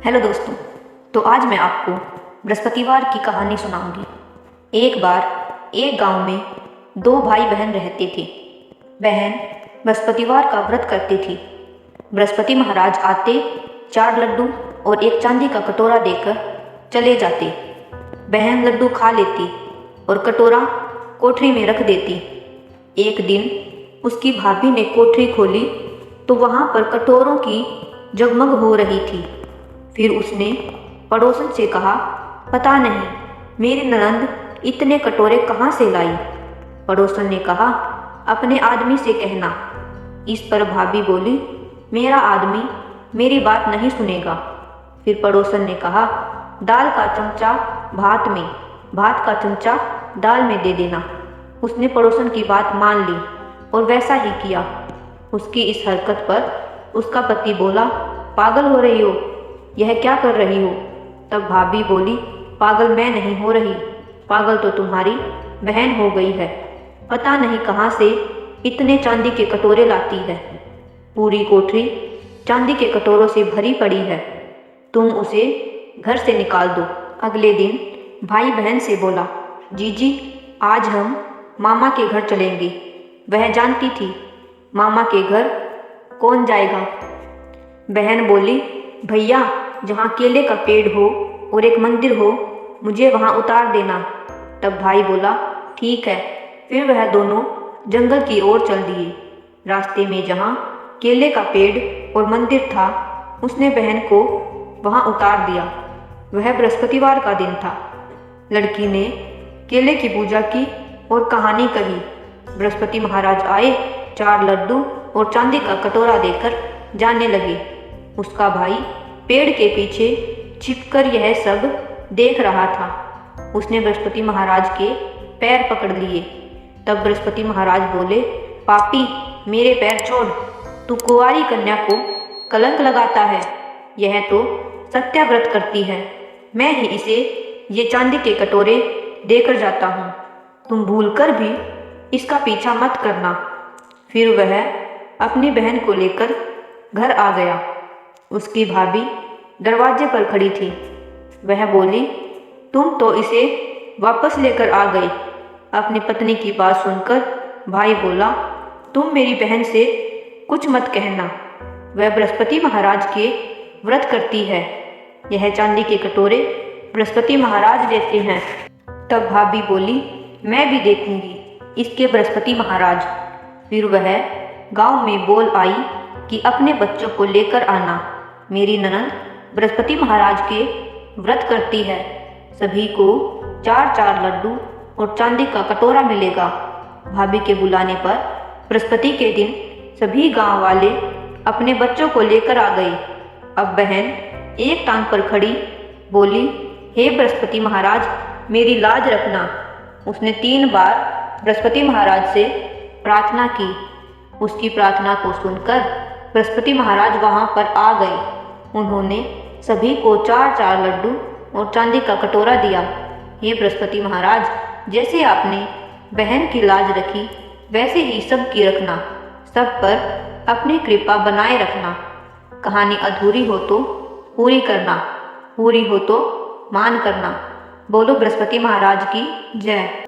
Hello दोस्तों। तो आज मैं आपको बृहस्पतिवार की कहानी सुनाऊंगी। एक बार एक गांव में दो भाई बहन रहते थे। बहन बृहस्पतिवार का व्रत करती थी। बृहस्पति महाराज आते, 4 लड्डू और एक चांदी का कटोरा देकर चले जाते। बहन लड्डू खा लेती और कटोरा कोठरी में रख देती। एक दिन उसकी भाभी ने कोठरी खोली तो वहाँ पर कटोरों की जगमग हो रही थी। फिर उसने पड़ोसन से कहा, पता नहीं मेरी ननंद इतने कटोरे कहाँ से लाई। पड़ोसन ने कहा, अपने आदमी से कहना। इस पर भाभी बोली, मेरा आदमी मेरी बात नहीं सुनेगा। फिर पड़ोसन ने कहा, दाल का चमचा भात में, भात का चमचा दाल में दे देना। उसने पड़ोसन की बात मान ली और वैसा ही किया। उसकी इस हरकत पर उसका पति बोला, पागल हो रही हो, यह क्या कर रही हो। तब भाभी बोली, पागल मैं नहीं हो रही, पागल तो तुम्हारी बहन हो गई है। पता नहीं कहाँ से इतने चांदी के कटोरे लाती है। पूरी कोठरी चांदी के कटोरों से भरी पड़ी है, तुम उसे घर से निकाल दो। अगले दिन भाई बहन से बोला, जीजी आज हम मामा के घर चलेंगे। वह जानती थी मामा के घर कौन जाएगा। बहन बोली, भैया जहाँ केले का पेड़ हो और एक मंदिर हो, मुझे वहाँ उतार देना। तब भाई बोला, ठीक है। फिर वह दोनों जंगल की ओर चल दिए। रास्ते में जहाँ केले का पेड़ और मंदिर था, उसने बहन को वहाँ उतार दिया। वह बृहस्पतिवार का दिन था। लड़की ने केले की पूजा की और कहानी कही। बृहस्पति महाराज आए, 4 लड्डू और चांदी का कटोरा देकर जाने लगे। उसका भाई पेड़ के पीछे छिपकर यह सब देख रहा था। उसने बृहस्पति महाराज के पैर पकड़ लिए। तब बृहस्पति महाराज बोले, पापी मेरे पैर छोड़, तू कुंवारी कन्या को कलंक लगाता है। यह तो सत्याव्रत करती है, मैं ही इसे ये चांदी के कटोरे देकर जाता हूँ। तुम भूलकर भी इसका पीछा मत करना। फिर वह अपनी बहन को लेकर घर आ गया। उसकी भाभी दरवाजे पर खड़ी थी। वह बोली, तुम तो इसे वापस लेकर आ गई। अपनी पत्नी की बात सुनकर भाई बोला, तुम मेरी बहन से कुछ मत कहना। वह बृहस्पति महाराज के व्रत करती है। यह चांदी के कटोरे बृहस्पति महाराज देते हैं। तब भाभी बोली, मैं भी देखूंगी इसके बृहस्पति महाराज। फिर वह गांव में बोल आई कि अपने बच्चों को लेकर आना, मेरी ननद बृहस्पति महाराज के व्रत करती है। सभी को 4-4 लड्डू और चांदी का कटोरा मिलेगा। भाभी के बुलाने पर बृहस्पति के दिन सभी गांव वाले अपने बच्चों को लेकर आ गए। अब बहन एक टांग पर खड़ी बोली, हे बृहस्पति महाराज मेरी लाज रखना। उसने 3 बार बृहस्पति महाराज से प्रार्थना की। उसकी प्रार्थना को सुनकर बृहस्पति महाराज वहाँ पर आ गए। उन्होंने सभी को 4-4 लड्डू और चांदी का कटोरा दिया। हे बृहस्पति महाराज, जैसे आपने बहन की लाज रखी, वैसे ही सब की रखना। सब पर अपनी कृपा बनाए रखना। कहानी अधूरी हो तो पूरी करना, पूरी हो तो मान करना। बोलो बृहस्पति महाराज की जय।